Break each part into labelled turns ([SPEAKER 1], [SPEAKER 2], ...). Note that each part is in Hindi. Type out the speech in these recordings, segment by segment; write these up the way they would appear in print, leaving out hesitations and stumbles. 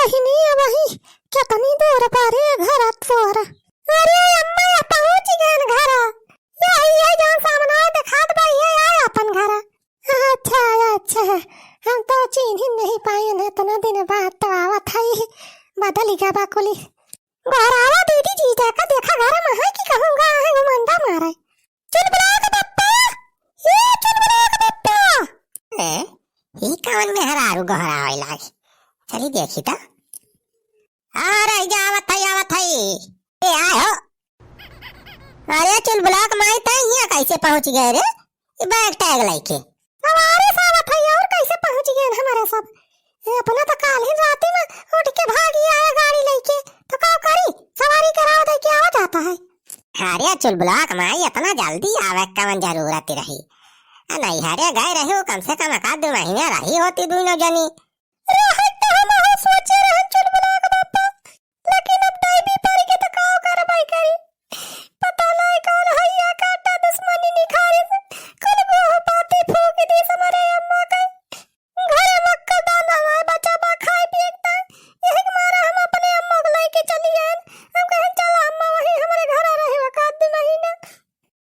[SPEAKER 1] दुल्हनी वही कितनी दूर पर घर तोर। अरे अम्मा पहुंच गए घर। यही है जो सामने दिखात भाई है यार अपन घर। अच्छा अच्छा हम तो चिन्ह ही नहीं पाए न इतना दिन बाद तो आवत है बदल गया बाकुली। घर आवा दीदी जी देखा घर में है कि कहूंगा है घुमंडा मारे। चल बुला के पप्पा ये चल बुला के पप्पा।
[SPEAKER 2] ही कौन में हरारू गहरा होई लागी चली देखी तो। अरे जावत है ए आए हो। अरे चल ब्लॉक माई त यहाँ कैसे पहुंच गए रे बैग टैग लेके।
[SPEAKER 1] हमारे साथ है और कैसे पहुंच गए हमारे सब। अपना तो काल ही रात में उठ के भागी आया गाड़ी लेके तो का करी सवारी कराओ दे के आ जाता है।
[SPEAKER 2] अरे चल ब्लॉक माई इतना जल्दी आवे कवन जरूरत रही। नहीं हरे गए रहे हो कम से कम एक 2 महीने रही होती दोनों जनी।
[SPEAKER 1] रहत तो हम सोचे रहे चल ब्लॉक बापा लेकिन अब टाइम भी पड़ के तो का कर भाई करी। पता नहीं कौन है या काटा दुश्मनी निखारे से कल वो बातें फूक दी हमारे अम्मा का। घर मक्का दाना है बच्चा बा खाए पिएता यही मारा हम अपने अम्मा को लेके चली गए। हम कहे चल अम्मा वही हमारे घर रहे का 2 महीना।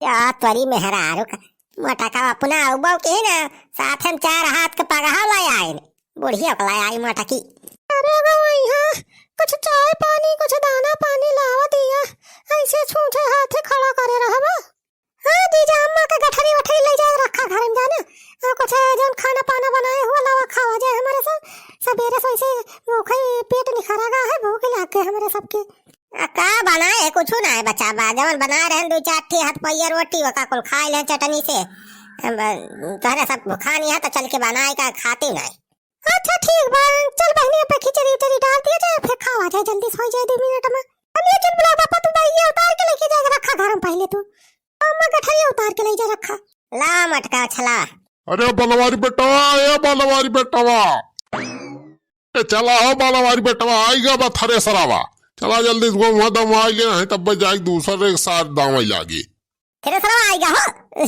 [SPEAKER 2] या तोरी मेहरारू का मोटा का अपना उबाव के ना साथ हम 4 हाथ के पगहा लाई आए बुढ़िया को लाई आई मोटा की।
[SPEAKER 1] अरे वही हां कुछ चाय पानी कुछ दाना पानी लावा दिया ऐसे छूछे हाथ खड़ा करे रहबा। हां जीजा अम्मा के गठरी वठरी ले जाए रखा घर में जाना और कुछ जन खाना पाना बनाए हुआ लावा खावा जाए हमारे सब सवेरे से ऐसे भूखे पेट निखरागा है भूख लग गए हमारे सबके।
[SPEAKER 2] का बनाए कुछ ना है बच्चा बाजवन बना रहे 2-4 ठी हाथ पैया रोटी वका कुल खाए ले चटनी से तहरे सब खानी है तो चल के बनाए का खाती नहीं।
[SPEAKER 1] अच्छा ठीक बा चल बहनी पे खिचड़ी उतरी डाल दिया जाए फिर खावा जाए जल्दी सो जाए 2 मिनट में। अब ये चल बुला पापा तू भाई उतार के लेके जा रखा घर में पहले तू अम्मा गठरी उतार के ले जा रखा
[SPEAKER 2] ला मटका छला।
[SPEAKER 3] अरे बलवारी बेटवा ए बलवारी बेटवा चला हो बलवारी बेटवा आएगा बा थरे सरावा चला जल्दी इसको वहां दम आ गया है तब जाए दूसरे के साथ दाम लागी।
[SPEAKER 2] फिर सर आएगा हो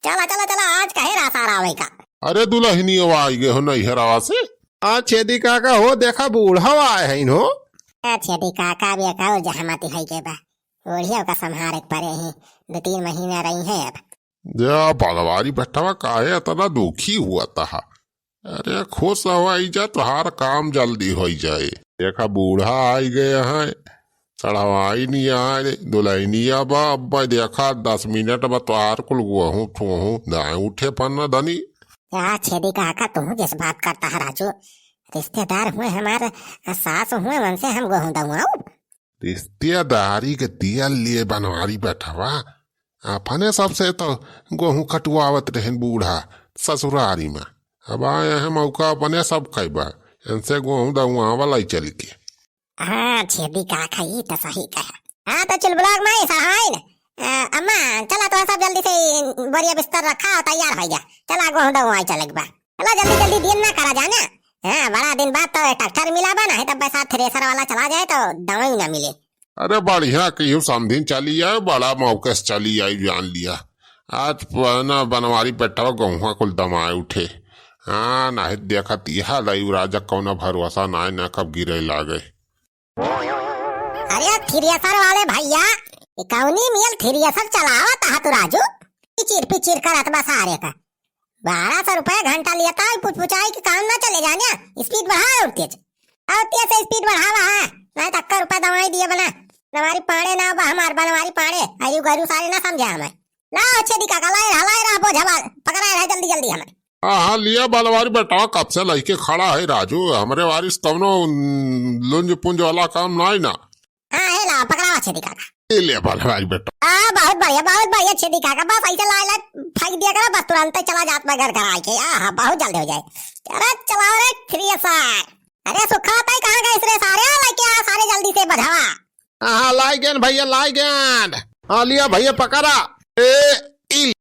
[SPEAKER 2] चला चला चला आज कहे रासार आवेगा।
[SPEAKER 3] अरे दुल्हनी आई गए हो नहीं हरावा से
[SPEAKER 4] आज छेदी काका हो देखा बूढ़ा आए है इन्हो।
[SPEAKER 2] छेदी काका भी का जहमती है के बा बुढ़िया का संहारे परे हैं 2-3 महीने रही है अब।
[SPEAKER 3] जा बलवारी बेटवा काहे इतना दुखी हुआ था। अरे खुश हवाई जा तुहार काम जल्दी हो जाए। देखा बूढ़ा आई गए हैं चढ़ावाई नहीं आए दुल्हनिया बा अब देखा 10 मिनट बा तुहार कुल गुहूं ठूहूं दाएं उठे पन्ना धनी।
[SPEAKER 2] क्या छेदी काका तुम जिस बात करता है राजू रिश्तेदार हुए हमारे सास हुए उनसे हम गेहूं दवाऊ।
[SPEAKER 3] रिश्तेदारी के दिया लिए बनवारी बैठवा अपने सबसे तो गेहूं कटवावत रहे बूढ़ा ससुरारी में अब आए हैं मौका अपने सब खैबा इनसे गेहूं दवा वाला चल के।
[SPEAKER 2] हाँ छेदी काका ये तो सही कहा। हाँ तो चल ब्लॉक में सहाय अम्मा चला तो सब जल्दी से बढ़िया बिस्तर रखा और तैयार हो गया चला गेहूं दवा चल एक बार चलो जल्दी जल्दी दिन ना करा जाना। हाँ बड़ा दिन बाद तो ट्रैक्टर मिला बना है तब साथ थ्रेसर वाला चला जाए तो दवाई ना मिले।
[SPEAKER 3] अरे बढ़िया कहीं समझिन चली आए बड़ा मौके से चली आई जान लिया आज ना बनवारी बैठा गेहूं कुल दमाए उठे। हाँ ना देखा तिहा लई राजा कौना भरोसा ना ना कब गिरे लागे।
[SPEAKER 2] अरे थ्रेसर वाले भैया कौनी मिल थ्रेसर चलावा था तू राजू पिचिर करत बस सारे का 1200 रुपए घंटा लेता है पुचपुचाई के काम ना चले जाने स्पीड बढ़ा और तेज से स्पीड बढ़ावा है नहीं तो 1 रुपए दवाई दिए बना हमारी पाड़े ना हमार बनवारी पाड़े आयु गरु सारे ना समझा हमें लाओ छेदी काका लाई रहा बोझा पकड़ा रहा जल्दी जल्दी हमें।
[SPEAKER 3] हाँ लिया बलवारी बेटा कब से लड़के खड़ा है राजू हमारे वारिस कौनो लुंज पुंज वाला काम ना है ना।
[SPEAKER 2] हाँ है ला पकड़ा छेदी काका
[SPEAKER 3] ले बलवारी बेटा।
[SPEAKER 2] बहुत बढ़िया छेदी काका बस ऐसे ला फेंक दिया करो बस तुरंत चला जात में घर आके बहुत जल्दी हो जाए। अरे चलाओ रे थ्रेसर। अरे सुखा ताई कहाँ गए रे सारे लेके आ सारे जल्दी से बढ़ावा।
[SPEAKER 4] हाँ लाई गेन भैया लाई गेन। हाँ लिया भैया पकड़ा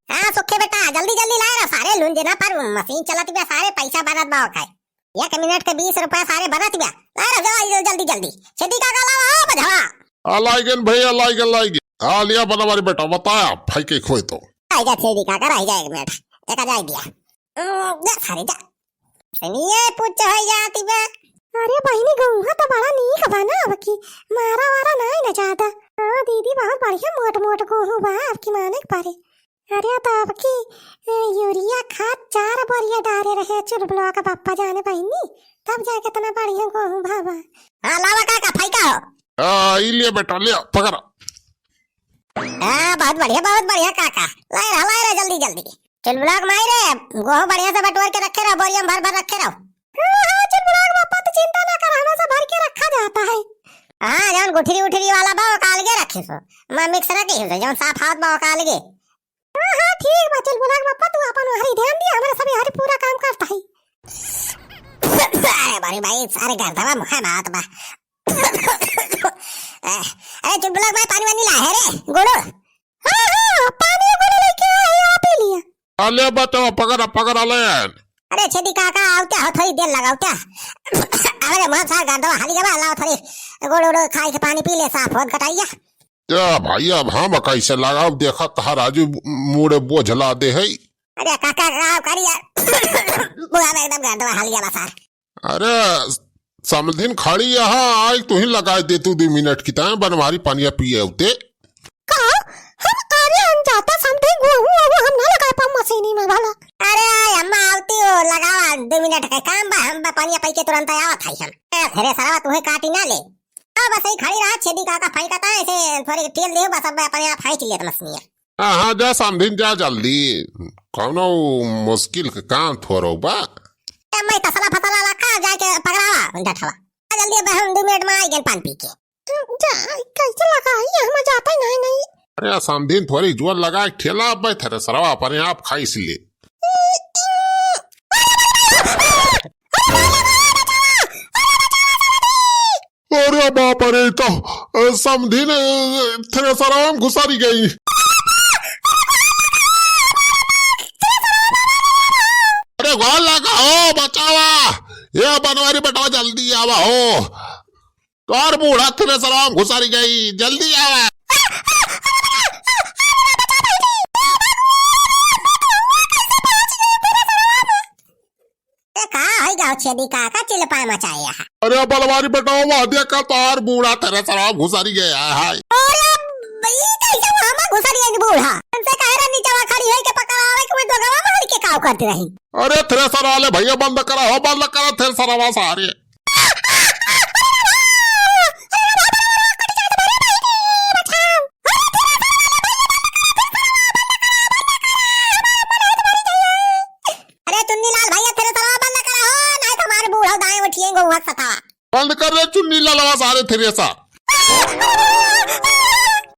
[SPEAKER 2] हाँ सुखे बेटा जल्दी जल्दी लाए रहा सारे लुंजे ना पर मशीन चलती बा सारे पैसा बनत बा खाए 1 मिनट के 20 रुपए सारे बनत बा लाए रहा जल्दी जल्दी छेदी काका लाओ बढ़ावा।
[SPEAKER 3] लाइगन भैया लाइगन हाँ लिया बनवारी बेटा बताया भाई के खोए तो
[SPEAKER 2] आएगा छेदी काका रह जाए 1 मिनट एक आ जाए दिया जा सारे जा सुनिए पूछ हो जाती बा।
[SPEAKER 1] अरे बहिनी गौहा तो बड़ा नीक बा ना अब की मारा वारा नहीं ना ज्यादा। हाँ दीदी बहुत बढ़िया मोट मोट गेहूं बा अब की माने के पारे। अरे तो अब की यूरिया खाद 4 बोरिया डाले रहे चुलबुलवा का पप्पा जाने बहिनी तब जाके इतना बढ़िया गेहूं भावा।
[SPEAKER 2] हाँ लावा काका फाइका हो।
[SPEAKER 3] लिए बेटा लिया पकड़।
[SPEAKER 2] हाँ बहुत बढ़िया काका। लाई रहा जल्दी जल्दी। चल ब्लॉक मारे गेहूं बढ़िया से बटोर के रखे रहो बोरिया में भर रखे रहो।
[SPEAKER 1] हाँ चुलबुलवा का पप्पा तो चिंता ना कर हमेशा भर के रखा जाता है।
[SPEAKER 2] हाँ जौन गुठरी उठरी वाला बा काल के रखे सो मैं मिक्स रखी हूं जौन साफ हाथ बा काल के।
[SPEAKER 1] हाँ ठीक बा चुलबुलवा का पप्पा तू अपन हरी ध्यान दिया हमारे सभी हरी पूरा काम करता है।
[SPEAKER 2] अरे बड़ी भाई सारे घर दवा मुखा बात बा। अरे चुलबुलवा भाई पानी वानी ला है रे गुड़ो।
[SPEAKER 1] हाँ पानी गुड़ो लेके आए आप ही लिया।
[SPEAKER 3] ले बेटा पकड़ ले।
[SPEAKER 2] अरे छेदी काका आवते हो थोड़ी देर लगावते। अरे मां सा गांडवा हाली जबा लाओ थोड़ी गोड़ खाई के पानी पी ले साफ होत कटाइया।
[SPEAKER 3] क्या भाई अब हम कैसे लगाओ देखा कहा राजू मुड़े बोझला दे है।
[SPEAKER 2] अरे काका गाव करिया बुआ में एकदम गांडवा हाली जबा सार।
[SPEAKER 3] अरे समधिन खड़ी यहाँ आज तू ही लगा दे तू 2 मिनट की तरह बनवारी पानिया पिए उते।
[SPEAKER 1] का हम कार्य हम जाता समथिंग गेहूं वो हम ना लगा पा मशीनी में भला।
[SPEAKER 2] अरे अम्मा आवती हो लगावा 2 मिनट का काम बा हम पानी पी के तुरंत आवत है हम। फिर सारा तुम्हें काटी ना ले अब बस ही खड़ी रहा छेदी काका फाई का ऐसे थोड़ी तेल दे बस अब अपने आप फाई ले मछलियां।
[SPEAKER 3] हाँ जा समधिन जा जल्दी कौनो मुश्किल के काम थोरो बा।
[SPEAKER 2] मैं तसला फसला रखा जाके पकड़ावा डठवा जल्दी अब हम 2 मिनट में आई गेल पानी पी के।
[SPEAKER 1] जा कैसे लगा ये हम जाता ही नहीं।
[SPEAKER 3] अरे समधिन थोड़ी जोर लगा ठेला बैठे सरवा अपने आप खाई ले। अरे बाप रे तो समधिन तेरे सरवा में घुसारी गई। अरे गोल लगा हो बचावा ये बनवारी बेटा जल्दी आवा हो तोर बूढ़ा तेरे सरवा में घुसारी गई जल्दी आवा।
[SPEAKER 2] छेदी काका चिल्पा मचाया है।
[SPEAKER 3] अरे बलवारी बेटा वादिया का तार बूढ़ा तेरे सरवा घुसारी गया है।
[SPEAKER 2] अरे भाई कैसे मामा घुसारी है बूढ़ा हमसे कह रहा नीचे खड़ी है के पकड़ावे के मैं तो गवा मार के काव करती रही।
[SPEAKER 3] अरे तेरे सर वाले भैया बंद करा तेरे सरवा सारे। बंद कर रहे चुन्नी ललवा सारे थे।